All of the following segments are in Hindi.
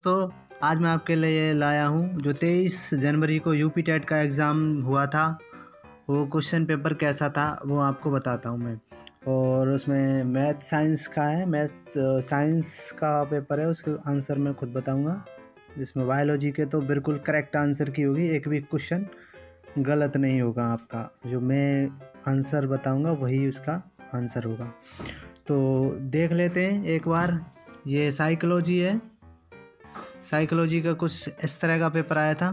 तो आज मैं आपके लिए लाया हूँ जो 23 जनवरी को यूपी टेट का एग्ज़ाम हुआ था। वो क्वेश्चन पेपर कैसा था वो आपको बताता हूँ मैं। और उसमें मैथ साइंस का है, मैथ साइंस का पेपर है, उसके आंसर मैं खुद बताऊँगा। जिसमें बायोलॉजी के तो बिल्कुल करेक्ट आंसर की होगी, एक भी क्वेश्चन गलत नहीं होगा आपका। जो मैं आंसर बताऊँगा वही उसका आंसर होगा। तो देख लेते हैं एक बार। ये साइकोलॉजी है। साइकोलॉजी का कुछ इस तरह का पेपर आया था,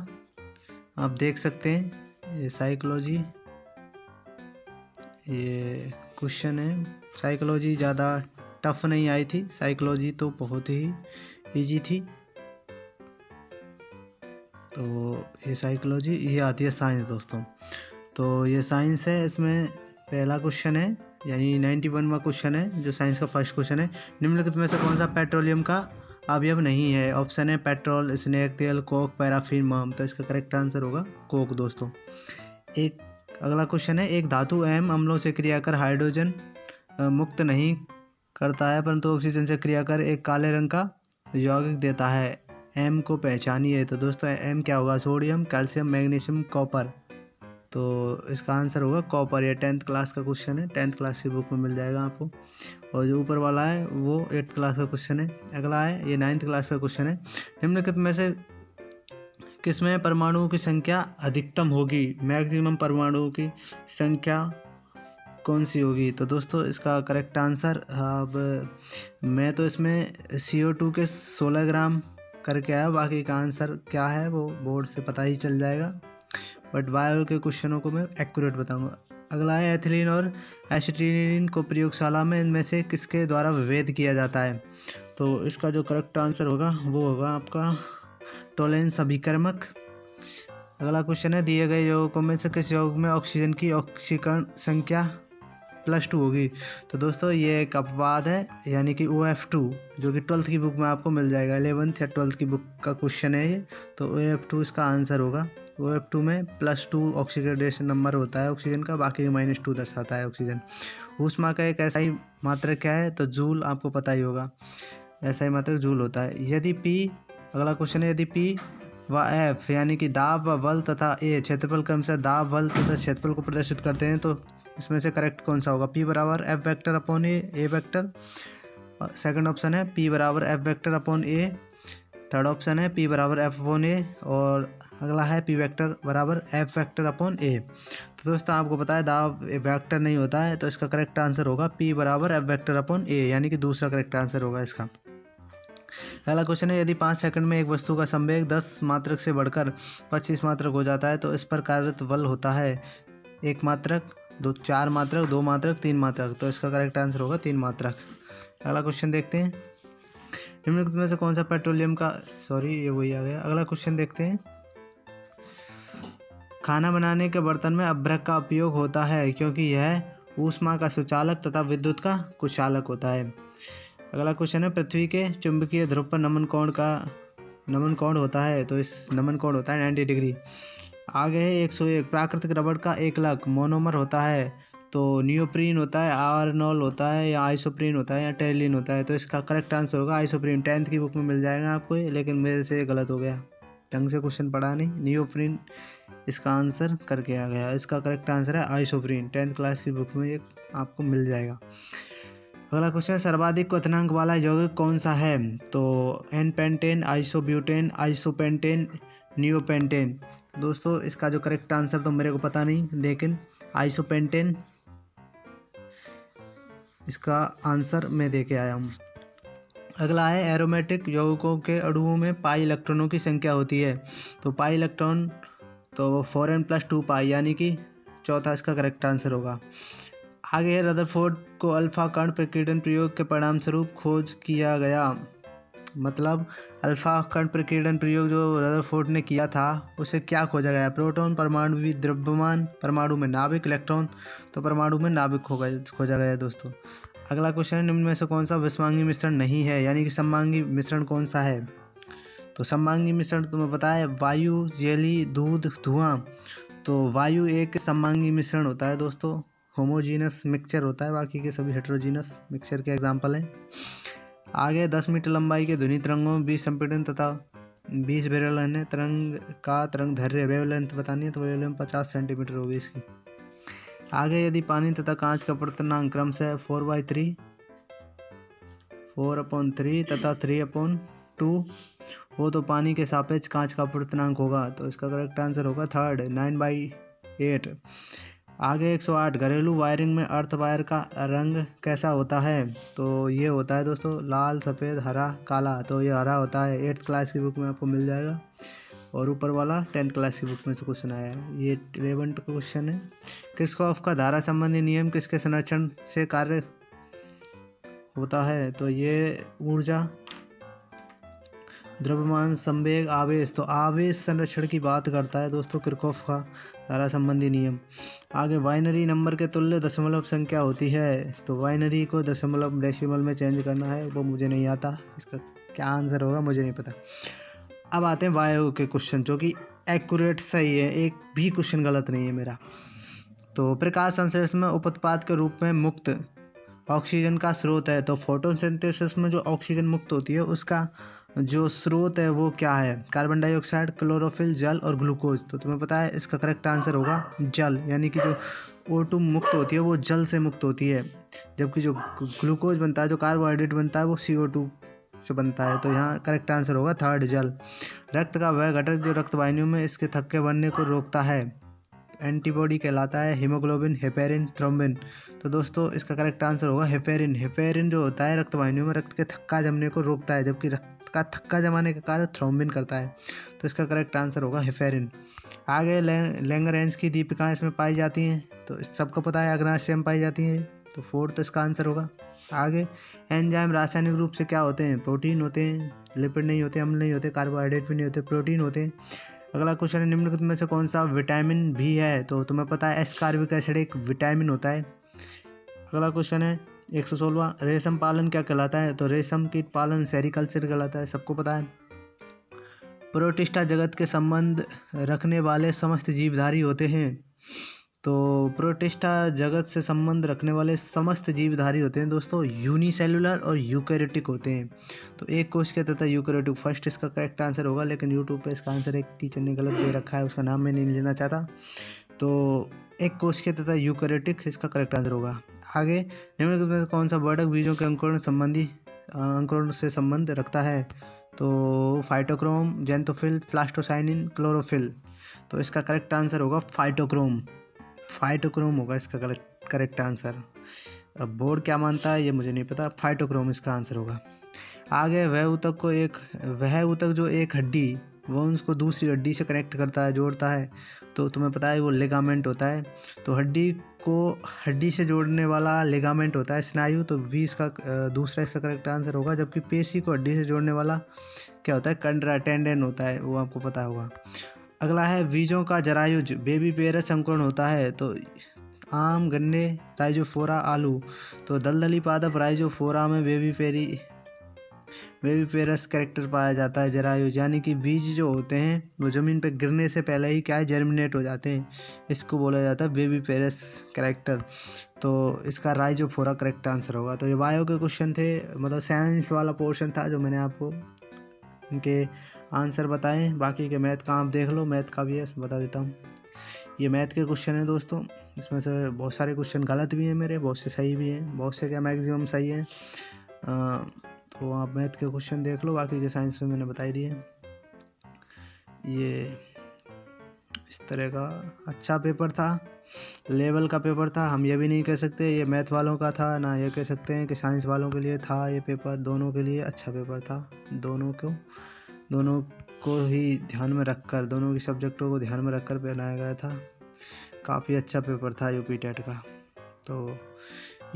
आप देख सकते हैं। ये साइकोलॉजी, ये क्वेश्चन है। साइकोलॉजी ज़्यादा टफ नहीं आई थी, साइकोलॉजी तो बहुत ही इजी थी। तो ये साइकोलॉजी, ये आती है साइंस दोस्तों। तो ये साइंस है, इसमें पहला क्वेश्चन है यानी 91वां क्वेश्चन है जो साइंस का फर्स्ट क्वेश्चन है। निम्नलिखित में से कौन सा पेट्रोलियम का अवयव नहीं है? ऑप्शन है पेट्रोल, स्नेक तेल, कोक, पैराफिन, मोम। तो इसका करेक्ट आंसर होगा कोक दोस्तों। एक अगला क्वेश्चन है, एक धातु अहम अम्लों से क्रिया कर हाइड्रोजन मुक्त नहीं करता है परंतु ऑक्सीजन से क्रिया कर एक काले रंग का यौगिक देता है। एम को पहचानिए। तो दोस्तों एम क्या होगा? Sodium, calcium, magnesium, copper. तो इसका आंसर होगा कॉपर। ये 10th क्लास का क्वेश्चन है, 10th क्लास की बुक में मिल जाएगा आपको। और जो ऊपर वाला है वो 8th क्लास का क्वेश्चन है। अगला है ये 9th क्लास का क्वेश्चन है। निम्नलिखित में से किसमें परमाणुओं की संख्या अधिकतम होगी? मैक्सिमम परमाणुओं की संख्या कौन सी होगी? तो दोस्तों इसका करेक्ट आंसर, अब मैं तो इसमें CO2 के 16 ग्राम करके आया, बाकी का आंसर क्या है वो बोर्ड से पता ही चल जाएगा, बट बायो के क्वेश्चनों को मैं एक्यूरेट बताऊंगा। अगला है एथिलीन और एसिटिलीन को प्रयोगशाला में इनमें से किसके द्वारा विभेद किया जाता है? तो इसका जो करेक्ट आंसर होगा वो होगा आपका टोलेंस अभिकर्मक। अगला क्वेश्चन है, दिए गए यौगिकों में से किस यौगिक में ऑक्सीजन की ऑक्सीकरण संख्या +2 होगी? तो दोस्तों ये एक अपवाद है यानी कि OF2, जो कि 12th की बुक में आपको मिल जाएगा। 11th या 12th की बुक का क्वेश्चन है ये। तो OF2 इसका आंसर होगा। OF2 में +2 ऑक्सीडेशन नंबर होता है ऑक्सीजन का, बाकी -2 दर्शाता है ऑक्सीजन। ऊष्मा का एक ऐसा ही मात्रक क्या है? तो जूल, आपको पता ही होगा। ऐसा ही मात्रक जूल होता है। यदि P, अगला क्वेश्चन है, यदि P व F यानी कि दाब व बल तथा A क्षेत्रफल क्रमशः दाब, बल तथा क्षेत्रफल को प्रदर्शित करते हैं, तो इसमें से करेक्ट कौन सा होगा? P बराबर F vector upon A vector. Second option है P बराबर F vector upon A। Third option है P बराबर F अपॉन A। और अगला है P वेक्टर बराबर F वेक्टर अपॉन A। तो दोस्तों आपको पता है दाब वेक्टर नहीं होता है, तो इसका करेक्ट आंसर होगा P बराबर F वेक्टर अपॉन A, यानी कि दूसरा करेक्ट आंसर होगा इसका। अगला क्वेश्चन है, यदि 5 सेकंड में एक वस्तु का संवेग 10 मात्रक से बढ़कर 25 मात्रक हो जाता है तो इस पर कार्यरत बल होता है? 1 मात्रक, 4 मात्रक, 2 मात्रक, 3 मात्रक। तो इसका करेक्ट आंसर होगा 3 मात्रक। अगला क्वेश्चन देखते हैं, निम्नलिखित में से कौन सा पेट्रोलियम का, ये वही आ गया। अगला क्वेश्चन देखते हैं, खाना बनाने के बर्तन में अभ्रक का उपयोग होता है क्योंकि यह ऊष्मा का सुचालक तथा विद्युत का कुचालक होता है। अगला क्वेश्चन है, पृथ्वी के चुंबकीय ध्रुव पर नमन कोण होता है? तो इस नमन कोण होता है 90 डिग्री। आगे है 101, प्राकृतिक रबड़ का एकलक मोनोमर होता है? तो नियोप्रीन होता है, आर्नोल होता है, या आइसोप्रीन होता है, या टेरिलीन होता है? तो इसका करेक्ट आंसर होगा आइसोप्रीन। 10th की बुक में मिल जाएगा आपको ये, लेकिन मेरे से गलत हो गया, ढंग से क्वेश्चन पढ़ा नहीं। नियोप्रीन इसका आंसर करके आ गया। इसका करेक्ट आंसर है आइसोप्रीन। 10th क्लास की बुक में ये आपको मिल जाएगा। अगला क्वेश्चन है, सर्वाधिक क्वथनांक वाला यौगिक कौन सा है? तो N-पेंटेन, आइसोब्यूटेन, आइसोपेंटेन, नियोपेंटेन। दोस्तों इसका जो करेक्ट आंसर तो मेरे को पता नहीं, लेकिन आइसोपेंटेन इसका आंसर मैं दे के आया हूँ। अगला है, एरोमेटिक यौगिकों के अणुओं में पाई इलेक्ट्रॉनों की संख्या होती है? तो पाई इलेक्ट्रॉन तो 4n+2 पाई, यानी कि चौथा इसका करेक्ट आंसर होगा। आगे है, रदरफोर्ड को अल्फा कण प्रकीर्णन प्रयोग के परिणाम स्वरूप खोज किया गया। मतलब अल्फा कण प्रकीर्णन प्रयोग जो रदरफोर्ड ने किया था उसे क्या खोजा गया? प्रोटॉन, परमाणु द्रव्यमान, परमाणु में नाभिक, इलेक्ट्रॉन। तो परमाणु में नाभिक खोजा गया दोस्तों। अगला क्वेश्चन है, निम्न में से कौन सा विषमांगी मिश्रण नहीं है, यानी कि सममांगी मिश्रण कौन सा है? तो सममांगी मिश्रण तुम्हें पता है, वायु, जेली, दूध, धुआं। तो वायु एक सममांगी मिश्रण होता है दोस्तों, होमोजीनस मिक्सचर होता है, बाकी के सभी हेटेरोजीनस मिक्सचर के एग्जाम्पल हैं। आगे 10 मीटर लंबाई के ध्वनि तरंगों में 20 संपीड़न तथा 20 वेवलेंथ है। तरंग दैर्ध्य वेवलेंथ बतानी है तो वेवलेंथ 50 सेंटीमीटर होगी इसकी। आगे यदि पानी तथा कांच का अपवर्तनांक क्रम से 4/3, 4/3 तथा 3/2 हो तो पानी के सापेक्ष कांच का अपवर्तनांक होगा। तो इसका करेक्ट आंसर होगा थर्ड 9/8। आगे 108 घरेलू वायरिंग में अर्थ वायर का रंग कैसा होता है? तो ये होता है दोस्तों लाल, सफ़ेद, हरा, काला। तो ये हरा होता है। 8th क्लास की बुक में आपको मिल जाएगा और ऊपर वाला 10th क्लास की बुक में से क्वेश्चन आया है। ये 11th का क्वेश्चन है। किर्चॉफ का धारा संबंधी नियम किसके संरक्षण से कार्य होता है? तो ये ऊर्जा, द्रव्यमान, संवेग, आवेश। तो आवेश संरक्षण की बात करता है दोस्तों किर्चॉफ का धारा संबंधी नियम। आगे बाइनरी नंबर के तुल्य दशमलव संख्या होती है। तो बाइनरी को दशमलव डेसिमल में चेंज करना है, वो मुझे नहीं आता। इसका क्या आंसर होगा मुझे नहीं पता। अब आते हैं बायो के क्वेश्चन जो कि एक्यूरेट सही है, एक भी क्वेश्चन गलत नहीं है मेरा। तो प्रकाश संश्लेषण में उपोत्पाद के रूप में मुक्त ऑक्सीजन का स्रोत है। तो फोटोसिंथेसिस में जो ऑक्सीजन मुक्त होती है उसका जो स्रोत है वो क्या है? कार्बन डाइऑक्साइड, क्लोरोफिल, जल और ग्लूकोज। तो तुम्हें पता है इसका करेक्ट आंसर होगा जल, यानी कि जो O2 मुक्त होती है वो जल से मुक्त होती है, जबकि जो ग्लूकोज बनता है, जो कार्बोहाइड्रेट बनता है वो CO2 से बनता है। तो यहाँ करेक्ट आंसर होगा थर्ड जल। रक्त का वह घटक जो रक्त वाहिनियों में इसके थक्के बनने को रोकता है, एंटीबॉडी कहलाता है। Haemoglobin, heparin, thrombin. तो दोस्तों इसका करेक्ट आंसर होगा हेपेरिन। हेपेरिन जो होता है रक्त वाहिनियों में रक्त के थक्का जमने को रोकता है, जबकि रक्त का थक्का जमाने का कार्य थ्रोम्बिन करता है। तो इसका करेक्ट आंसर होगा हेपेरिन। आगे लैंगरेंज की दीपिकाएँ इसमें पाई जाती हैं। तो सबको पता है अग्नाशय में पाई जाती हैं। तो फोर्थ इसका आंसर होगा। आगे एंजाइम रासायनिक रूप से क्या होते हैं? प्रोटीन होते हैं, लिपिड नहीं होते, अम्ल नहीं होते, कार्बोहाइड्रेट भी नहीं होते, प्रोटीन होते हैं। अगला क्वेश्चन है निम्नलिखित में से कौन सा विटामिन भी है? तो तुम्हें पता है एस्कॉर्बिक एसिड एक विटामिन होता है। अगला क्वेश्चन है 116वां, रेशम पालन क्या कहलाता है? तो रेशम कीट पालन सेरिकल्चर कहलाता है, सबको पता है। प्रोटिस्टा जगत के संबंध रखने वाले समस्त जीवधारी होते हैं। तो प्रोटिस्टा जगत से संबंध रखने वाले समस्त जीवधारी होते हैं दोस्तों, यूनिसेलुलर और यूकैरियोटिक होते हैं। तो एक कोश के तथा यूकैरियोटिक फर्स्ट इसका करेक्ट आंसर होगा, लेकिन यूट्यूब पे इसका आंसर एक टीचर ने गलत दे रखा है, उसका नाम मैं नहीं लेना चाहता। तो एक कोश के तथा यूकैरियोटिक इसका करेक्ट आंसर होगा। आगे निम्नलिखित में कौन सा वर्णक बीजों के अंकुरण से संबंध रखता है? तो फाइटोक्रोम, जेंथोफिल, प्लास्टोसाइनिन, क्लोरोफिल। तो इसका करेक्ट आंसर होगा फाइटोक्रोम। फाइटोक्रोम होगा इसका करेक्ट आंसर। अब बोर्ड क्या मानता है ये मुझे नहीं पता, फाइटोक्रोम इसका आंसर होगा। आगे वह ऊतक जो एक हड्डी बोन्स को दूसरी हड्डी से कनेक्ट करता है, जोड़ता है। तो तुम्हें पता है वो लिगामेंट होता है। तो हड्डी को हड्डी से जोड़ने वाला लिगामेंट होता है स्नायु। तो V इसका दूसरा इसका करेक्ट आंसर होगा। जबकि पेशी को हड्डी से जोड़ने वाला क्या होता है? कंडरा टेंडन होता है, वो आपको पता होगा। अगला है बीजों का जरायुज बेबी पेरस अंकुरण होता है। तो आम, गन्ने, राइजोफोरा, आलू। तो दलदली पादप राइजोफोरा में बेबी पेरस कैरेक्टर पाया जाता है जरायुज, यानी कि बीज जो होते हैं वो ज़मीन पर गिरने से पहले ही क्या है जर्मिनेट हो जाते हैं, इसको बोला जाता है बेबी पेरस कैरेक्टर। तो इसका राइजोफोरा करेक्ट आंसर होगा। तो ये बायो के क्वेश्चन थे, मतलब साइंस वाला पोर्शन था जो मैंने आपको इनके आंसर बताएं। बाकी के मैथ का आप देख लो, मैथ का भी है इसमें बता देता हूँ। ये मैथ के क्वेश्चन है दोस्तों, इसमें से बहुत सारे क्वेश्चन गलत भी हैं मेरे, बहुत से सही भी हैं, बहुत से क्या मैक्सिमम सही हैं। तो आप मैथ के क्वेश्चन देख लो, बाकी के साइंस में मैंने बताई दिए। ये इस तरह का अच्छा पेपर था, लेवल का पेपर था। हम ये भी नहीं कह सकते ये मैथ वालों का था, ना ये कह सकते हैं कि साइंस वालों के लिए था। ये पेपर दोनों के लिए अच्छा पेपर था। दोनों को ही ध्यान में रखकर, दोनों की सब्जेक्टों को ध्यान में रखकर बनाया गया था। काफ़ी अच्छा पेपर था यूपी टेट का। तो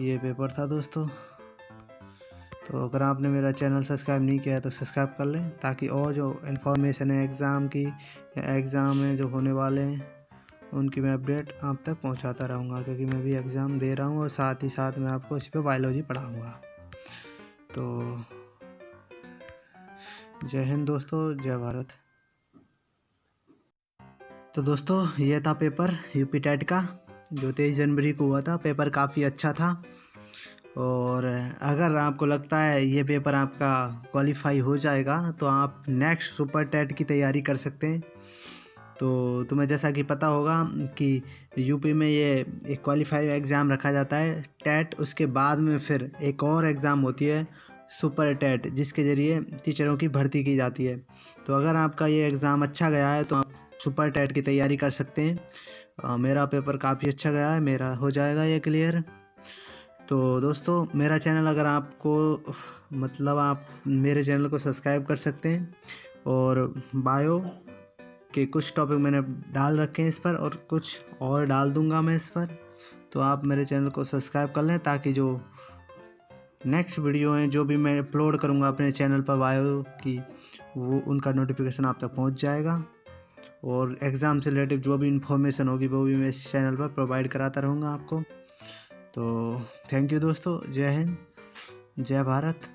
ये पेपर था दोस्तों। तो अगर आपने मेरा चैनल सब्सक्राइब नहीं किया है तो सब्सक्राइब कर लें, ताकि और जो इन्फॉर्मेशन है एग्ज़ाम की या एग्ज़ाम में जो होने वाले हैं उनकी मैं अपडेट आप तक पहुंचाता रहूँगा, क्योंकि मैं भी एग्ज़ाम दे रहा हूँ और साथ ही साथ मैं आपको इस पर बायोलॉजी पढ़ाऊँगा। तो जय हिंद दोस्तों, जय भारत। तो दोस्तों ये था पेपर यूपी टेट का जो 23 जनवरी को हुआ था। पेपर काफ़ी अच्छा था और अगर आपको लगता है ये पेपर आपका क्वालिफाई हो जाएगा तो आप नेक्स्ट सुपर टेट की तैयारी कर सकते हैं। तो तुम्हें जैसा कि पता होगा कि यूपी में ये एक क्वालिफाई एग्ज़ाम रखा जाता है टेट, उसके बाद में फिर एक और एग्ज़ाम होती है सुपर टेट, जिसके ज़रिए टीचरों की भर्ती की जाती है। तो अगर आपका ये एग्ज़ाम अच्छा गया है तो आप सुपर टेट की तैयारी कर सकते हैं। मेरा पेपर काफ़ी अच्छा गया है, मेरा हो जाएगा ये क्लियर। तो दोस्तों मेरा चैनल अगर आपको मतलब आप मेरे चैनल को सब्सक्राइब कर सकते हैं, और बायो के कुछ टॉपिक मैंने डाल रखे हैं इस पर, और कुछ और डाल दूंगा मैं इस पर। तो आप मेरे चैनल को सब्सक्राइब कर लें ताकि जो नेक्स्ट वीडियो हैं जो भी मैं अपलोड करूंगा अपने चैनल पर बायो की, वो उनका नोटिफिकेशन आप तक पहुंच जाएगा। और एग्ज़ाम से रिलेटेड जो भी इंफॉर्मेशन होगी वो भी मैं इस चैनल पर प्रोवाइड कराता रहूँगा आपको। तो थैंक यू दोस्तों, जय हिंद, जय भारत।